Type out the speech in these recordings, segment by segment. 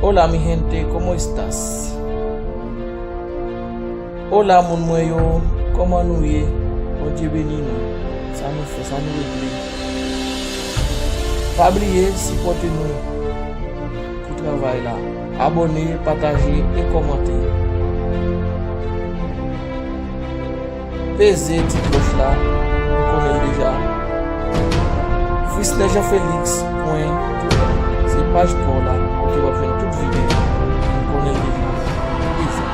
Hola mi gente, ¿cómo estás? Hola mon mwen yo, koman nou ye? Bonje beni nou. Sa nou fe, sa nou reple. Pa bliye, sipote nou pou travay la. Abone, pataje e komante. Peze ti kloch la, nou konen deja. Frisleja Felix, se page pou la, ki va fen tout video. Nou konen deja. Peze.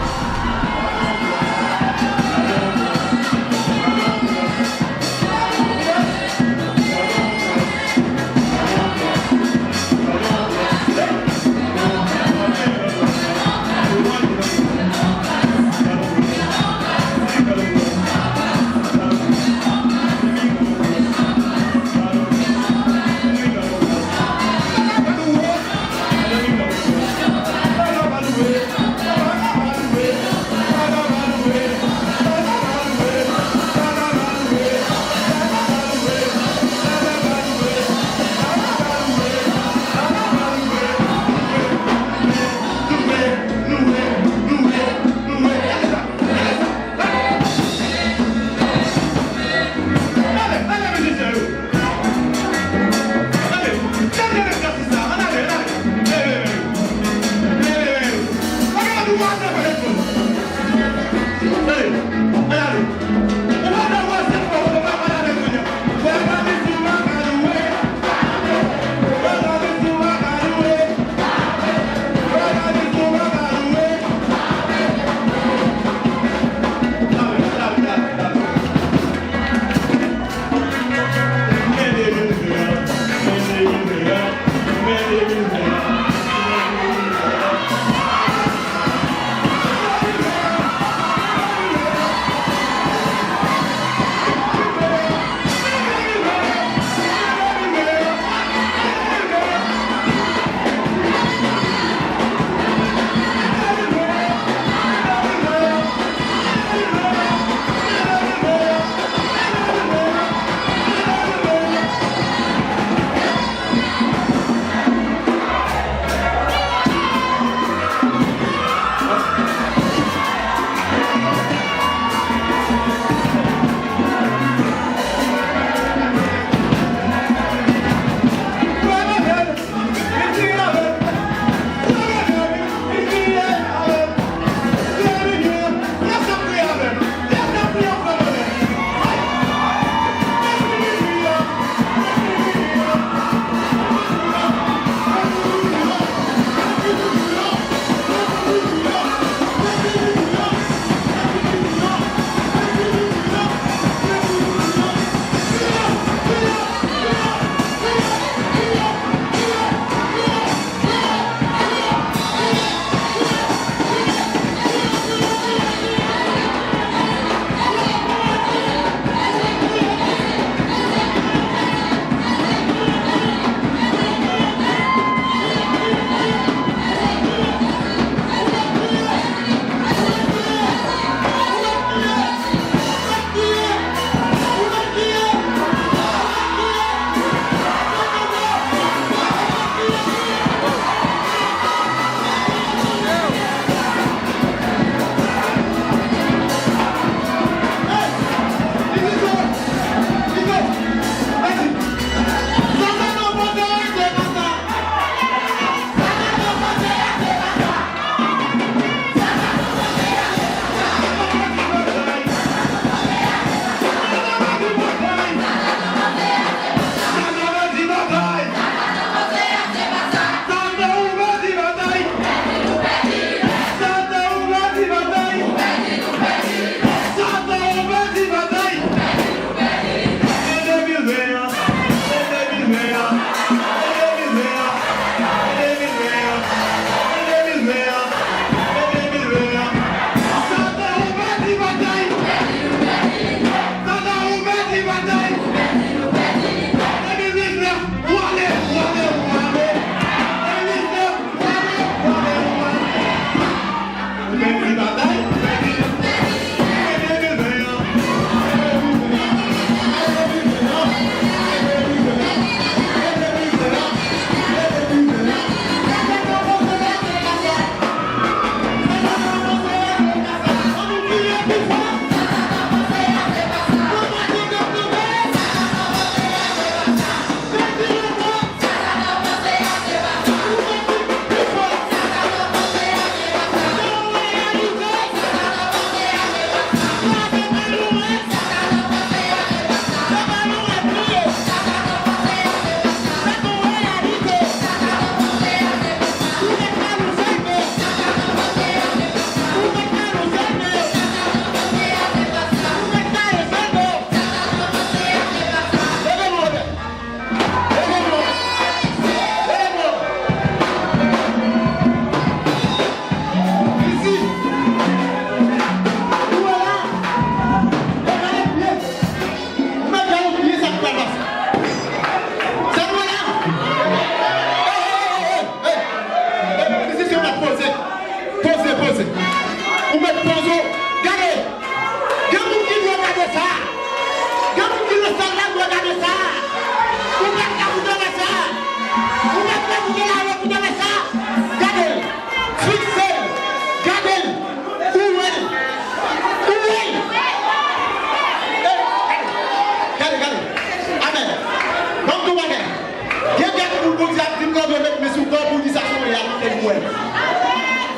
pour elle.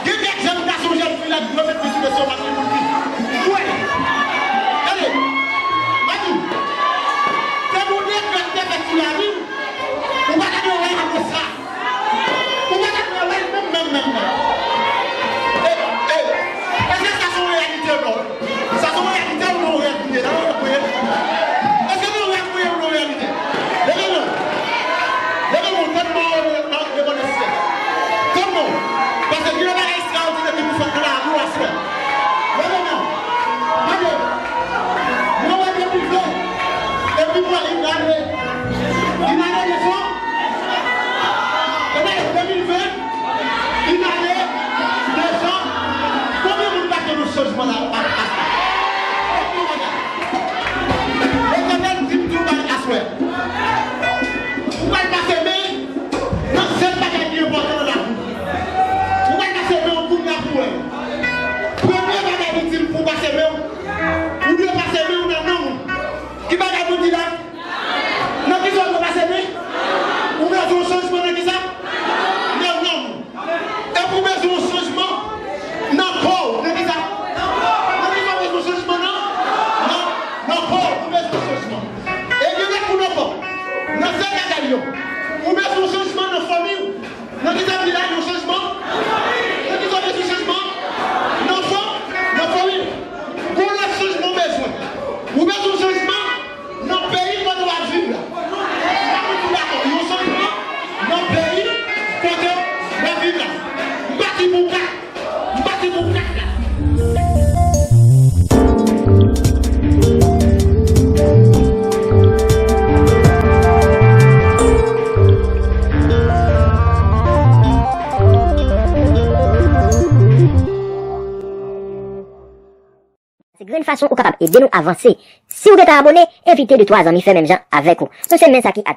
Il y a des gens qui sont jeunes filles là qui doivent mettre sur le sol pour le ouais. Allez, Madi, c'est pour dire que tu es sur la rue, on va t'adorer comme ça. On va t'adorer même. Est-ce que ça sont réalité ou non? Ça sont réalité ou non réalité? Est-ce que nous réalité ou non réalité? Levez-nous tellement de connaissance. Comment? Parce que Dieu va extraordinaire qui nous fait de la roue à soi. Levez-nous. Allez. Nous allons bien plus vite. Et puis pour une année de fois. Et bien 2020, une année de fois. Combien vous battez le changement là? L'éternel dit tout va à soi. Vous allez passer mais non, c'est pas qu'il est important dans la roue. Vous allez passer mais au bout de la roue. Premier bagage utile pour passer mais ou deux passer mais ou non. Qui va vous dire là? Non, qui sont passer mais? Ou bien un changement dans qui ça? Non. Et pour mettre un changement, non, Paul, dans qui ça? Non, qui va mettre un changement, non, Paul, pour mettre un changement. Et il y a pour nos pas. Non, c'est la gagne. Vous mettez un changement dans la famille. Dans les village, un changement. Dans les autres, un changement. Dans la famille. Pour le changement besoin. Vous mettez un changement dans le pays où on doit vivre. Il y a un changement dans le pays où on doit vivre. Bâti pour quatre. C'est une façon ou capable d'aider nous avancer. Si vous êtes abonné, invitez de 3 amis, fait même gens avec vous. C'est même ça qui attire.